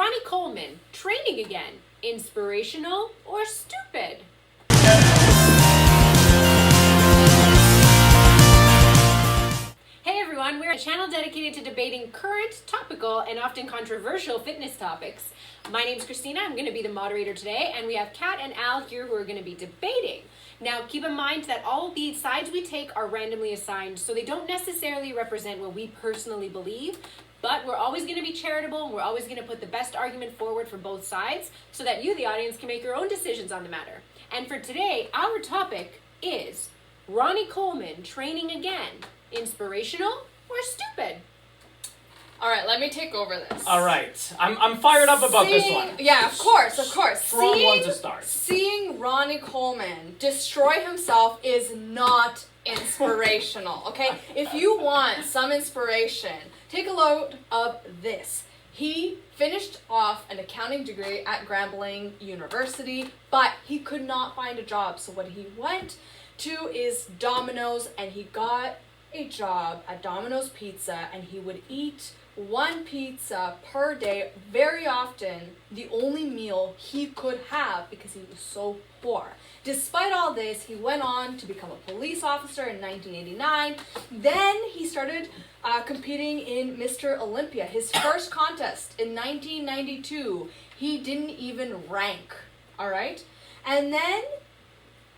Ronnie Coleman, training again. Inspirational or stupid? Hey everyone, we're a channel dedicated to debating current, topical, and often controversial fitness topics. My name's Christina, I'm going to be the moderator today, and we have Kat and Al here who are going to be debating. Now, keep in mind that all the sides we take are randomly assigned, so they don't necessarily represent what we personally believe, but we're always going to be charitable, and we're always going to put the best argument forward for both sides, so that you, the audience, can make your own decisions on the matter. And for today, our topic is Ronnie Coleman training again. Inspirational or stupid? All right, let me take over this. All right, I'm fired up about this one. Yeah, of course. Strong one to start. Seeing Ronnie Coleman destroy himself is not inspirational, okay? If you want some inspiration, take a load of this. He finished off an accounting degree at Grambling University, but he could not find a job. So what he went to is Domino's, and he got a job at Domino's Pizza, and he would eat one pizza per day, very often the only meal he could have because he was so poor. Despite all this, he went on to become a police officer in 1989. Then he started competing in Mr. Olympia. His first contest in 1992, he didn't even rank, all right? And then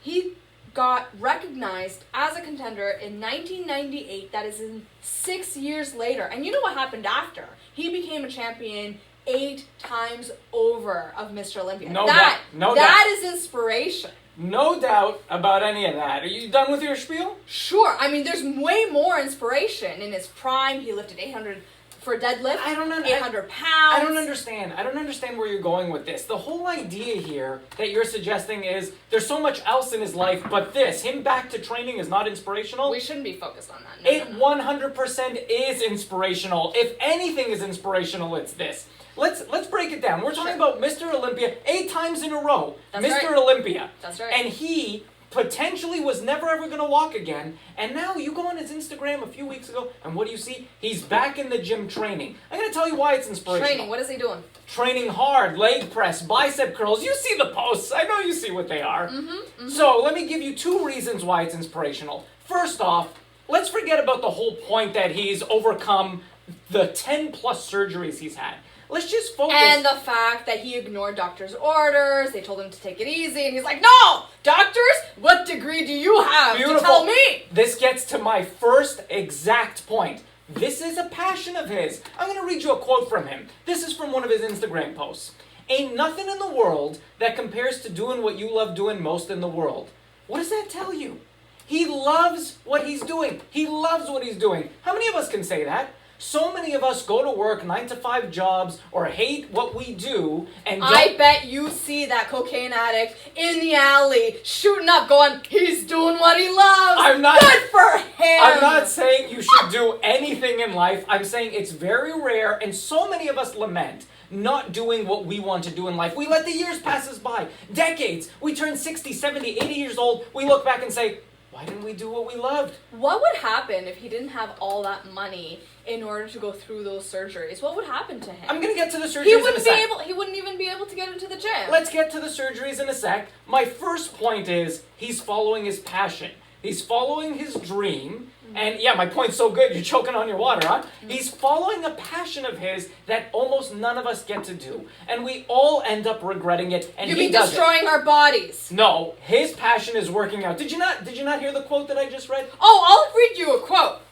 he got recognized as a contender in 1998. That is in 6 years later. And you know what happened after? He became a champion 8 times over of Mr. Olympia. That is inspiration. No doubt about any of that. Are you done with your spiel? Sure. I mean, there's way more inspiration. In his prime, he lifted 800 for a deadlift. 800 pounds. I don't understand. I don't understand where you're going with this. The whole idea here that you're suggesting is there's so much else in his life, but him back to training is not inspirational. We shouldn't be focused on that. It 100% is inspirational. If anything is inspirational, it's this. Let's break it down. We're talking about Mr. Olympia 8 times in a row. That's Mr. right. Olympia. That's right. And he potentially was never ever going to walk again, and now you go on his Instagram a few weeks ago, and what do you see? He's back in the gym training. I'm going to tell you why it's inspirational. Training, what is he doing? Training hard, leg press, bicep curls. You see the posts. I know you see what they are. Mm-hmm. So let me give you 2 reasons why it's inspirational. First off, let's forget about the whole point that he's overcome the 10 plus surgeries he's had. Let's just focus. And the fact that he ignored doctors' orders, they told him to take it easy, and he's like, no! Doctors, what degree do you have to tell me? This gets to my first exact point. This is a passion of his. I'm going to read you a quote from him. This is from one of his Instagram posts. Ain't nothing in the world that compares to doing what you love doing most in the world. What does that tell you? He loves what he's doing. He loves what he's doing. How many of us can say that? So many of us go to work 9-to-5 jobs or hate what we do and don't. I bet you see that cocaine addict in the alley shooting up going, he's doing what he loves. Good for him. I'm not saying you should do anything in life. I'm saying it's very rare, and so many of us lament not doing what we want to do in life. We let the years pass us by. Decades. We turn 60, 70, 80 years old. We look back and say, why didn't we do what we loved? What would happen if he didn't have all that money in order to go through those surgeries? What would happen to him? I'm going to get to the surgeries in a sec. He wouldn't even be able to get into the gym. Let's get to the surgeries in a sec. My first point is he's following his passion. He's following his dream. And yeah, my point's so good, you're choking on your water, huh? He's following a passion of his that almost none of us get to do. And we all end up regretting it, and you he mean does destroying our bodies? No, his passion is working out. Did you not hear the quote that I just read? Oh, I'll read you a quote.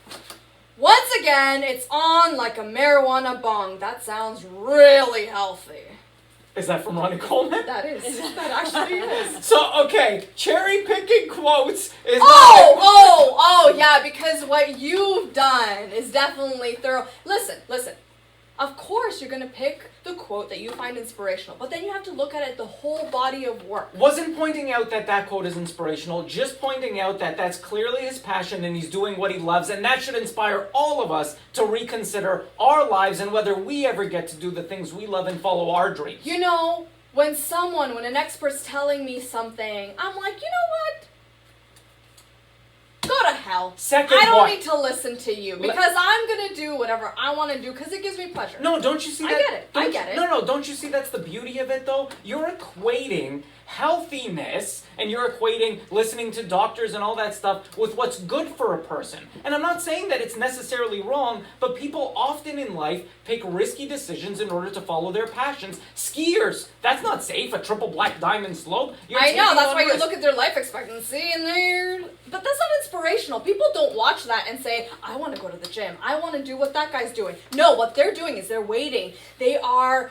Once again, it's on like a marijuana bong. That sounds really healthy. Is that from Ronnie Coleman? That is. That actually is. So, okay, cherry picking quotes is yeah, because what you've done is definitely thorough. Listen. Of course you're going to pick the quote that you find inspirational, but then you have to look at it, the whole body of work. Wasn't pointing out that quote is inspirational, just pointing out that that's clearly his passion and he's doing what he loves, and that should inspire all of us to reconsider our lives and whether we ever get to do the things we love and follow our dreams. You know, when an expert's telling me something, I'm like, you know what? Go to hell. hell? Second I don't point. need to listen to you because I'm going to do whatever I want to do because it gives me pleasure. No, don't you see that? I get it. I get it. No, don't you see that's the beauty of it, though? You're equating healthiness and you're equating listening to doctors and all that stuff with what's good for a person. And I'm not saying that it's necessarily wrong, but people often in life take risky decisions in order to follow their passions. Skiers, that's not safe, a triple black diamond slope. I know, that's why you look at their life expectancy and they're... But that's not inspirational. People don't watch that and say, I want to go to the gym. I want to do what that guy's doing. No, what they're doing is they're waiting. They are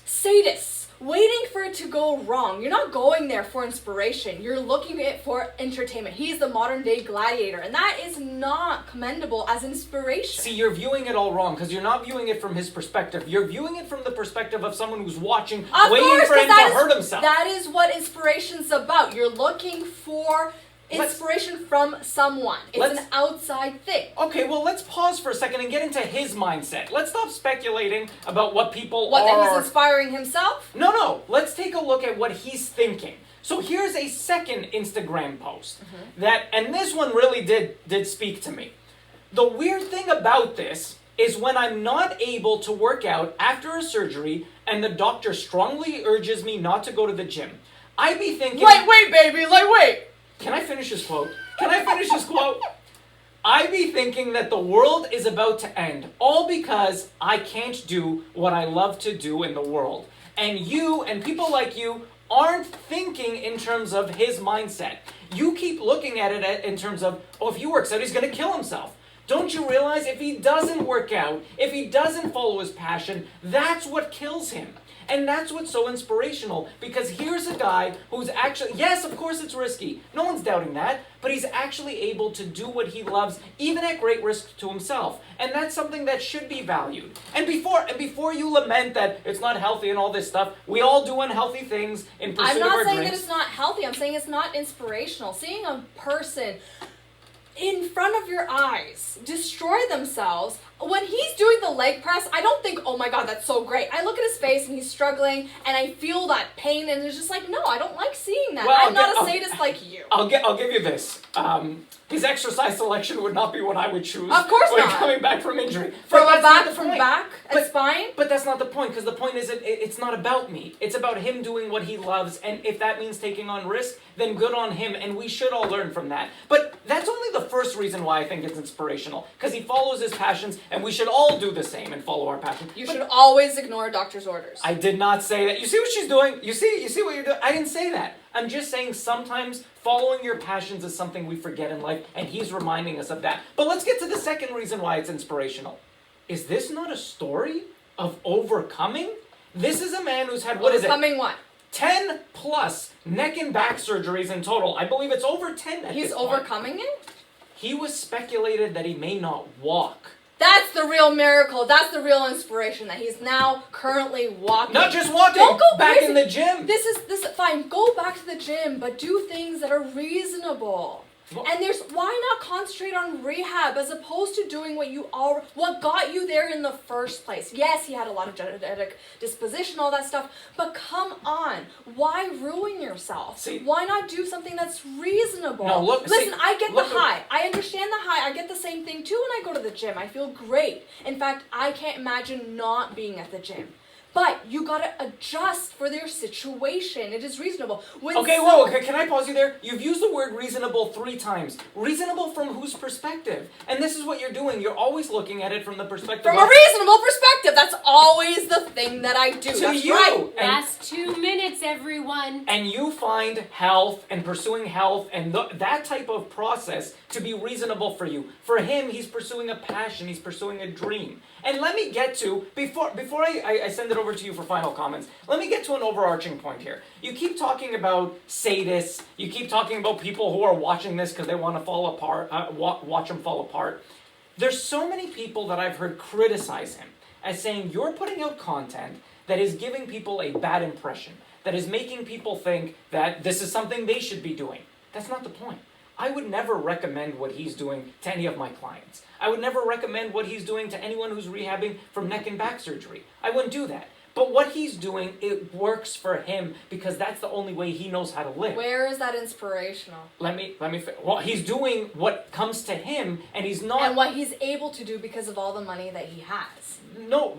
sadists. Waiting for it to go wrong. You're not going there for inspiration. You're looking at it for entertainment. He's the modern day gladiator, and that is not commendable as inspiration. See, you're viewing it all wrong because you're not viewing it from his perspective. You're viewing it from the perspective of someone who's watching, waiting for him to hurt himself. That is what inspiration's about. You're looking for inspiration from someone. It's an outside thing. Okay, well, let's pause for a second and get into his mindset. Let's stop speculating about what people What, are... that he's inspiring himself? No. Let's take a look at what he's thinking. So here's a second Instagram post and this one really did speak to me. The weird thing about this is when I'm not able to work out after a surgery and the doctor strongly urges me not to go to the gym, I be thinking... Lightweight, baby, lightweight! Can I finish this quote? I be thinking that the world is about to end, all because I can't do what I love to do in the world. And you and people like you aren't thinking in terms of his mindset. You keep looking at it in terms of, if he works out, he's going to kill himself. Don't you realize if he doesn't work out, if he doesn't follow his passion, that's what kills him. And that's what's so inspirational, because here's a guy who's actually, yes, of course it's risky, no one's doubting that, but he's actually able to do what he loves, even at great risk to himself. And that's something that should be valued. And before you lament that it's not healthy and all this stuff, we all do unhealthy things in pursuit of our dreams. I'm not saying that it's not healthy, I'm saying it's not inspirational. Seeing a person in front of your eyes destroy themselves. When he's doing the leg press, I don't think, oh my god, that's so great. I look at his face and he's struggling and I feel that pain and it's just like, no, I don't like seeing that. Well, I'm not a sadist like you. I'll give you this. His exercise selection would not be what I would choose. Of course when not. coming back from injury. From But back and spine? But that's not the point, because the point is it's not about me. It's about him doing what he loves, and if that means taking on risk, then good on him, and we should all learn from that. But that's only the first reason why I think it's inspirational, because he follows his passions, and we should all do the same and follow our passion. You should always ignore a doctor's orders. I did not say that. You see what she's doing? You see what you're doing? I didn't say that. I'm just saying sometimes following your passions is something we forget in life, and he's reminding us of that. But let's get to the second reason why it's inspirational. Is this not a story of overcoming? This is a man who's had, Overcoming what? 10 plus neck and back surgeries in total. I believe it's over 10 at He's this point. overcoming it? He was speculated that he may not walk. That's the real miracle. That's the real inspiration, that he's now currently walking. Not just walking, Don't go back crazy. in the gym. This is fine. Go back to the gym, but do things that are reasonable. Well, And why not concentrate on rehab as opposed to doing what got you there in the first place? Yes, he had a lot of genetic disposition, all that stuff, but come on, why ruin yourself? See, why not do something that's reasonable? No, look, listen, see, I get look, the high. I understand the high. I get the same thing too when I go to the gym. I feel great. In fact, I can't imagine not being at the gym. But you gotta adjust for their situation. It is reasonable. Can I pause you there? You've used the word reasonable 3 times. Reasonable from whose perspective? And this is what you're doing. You're always looking at it from the perspective From of... a reasonable perspective. That's always the thing that I do. To That's you. right. Last 2 minutes, everyone. And you find health and pursuing health and that type of process to be reasonable for you. For him, he's pursuing a passion. He's pursuing a dream. And let me get to, before I send it over to you for final comments, let me get to an overarching point here. You keep talking about sadists. You keep talking about people who are watching this because they want to fall apart, watch them fall apart. There's so many people that I've heard criticize him as saying, you're putting out content that is giving people a bad impression, that is making people think that this is something they should be doing. That's not the point. I would never recommend what he's doing to any of my clients. I would never recommend what he's doing to anyone who's rehabbing from neck and back surgery. I wouldn't do that. But what he's doing, it works for him because that's the only way he knows how to live. Where is that inspirational? Well, he's doing what comes to him, and he's not. And what he's able to do because of all the money that he has. No.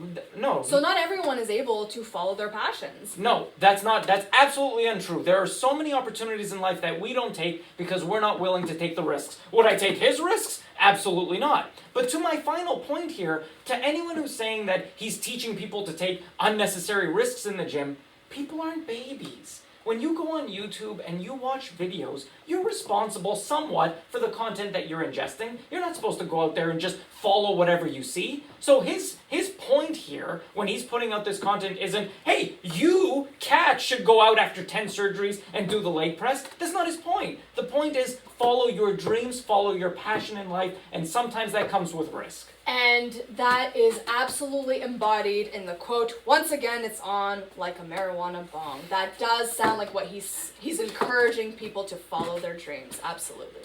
So not everyone is able to follow their passions. No, that's absolutely untrue. There are so many opportunities in life that we don't take because we're not willing to take the risks. Would I take his risks? Absolutely not. But to my final point here, to anyone who's saying that he's teaching people to take unnecessary risks in the gym, people aren't babies. When you go on YouTube and you watch videos, you're responsible somewhat for the content that you're ingesting. You're not supposed to go out there and just follow whatever you see. So his point here, when he's putting out this content, isn't, hey, you, Kat, should go out after 10 surgeries and do the leg press. That's not his point. The point is, follow your dreams, follow your passion in life, and sometimes that comes with risk. And that is absolutely embodied in the quote. Once again, it's on like a marijuana bong. That does sound like what he's encouraging people to follow their dreams. Absolutely.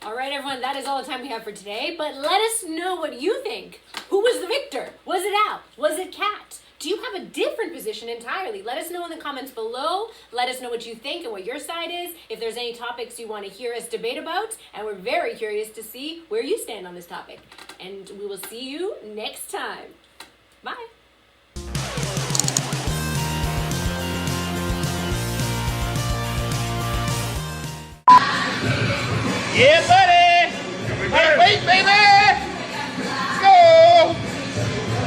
All right, everyone, that is all the time we have for today, but let us know what you think. Who was the victor? Was it Al? Was it Kat? Do you have a different position entirely? Let us know in the comments below. Let us know what you think and what your side is. If there's any topics you want to hear us debate about, and we're very curious to see where you stand on this topic. And we will see you next time. Bye. Yeah,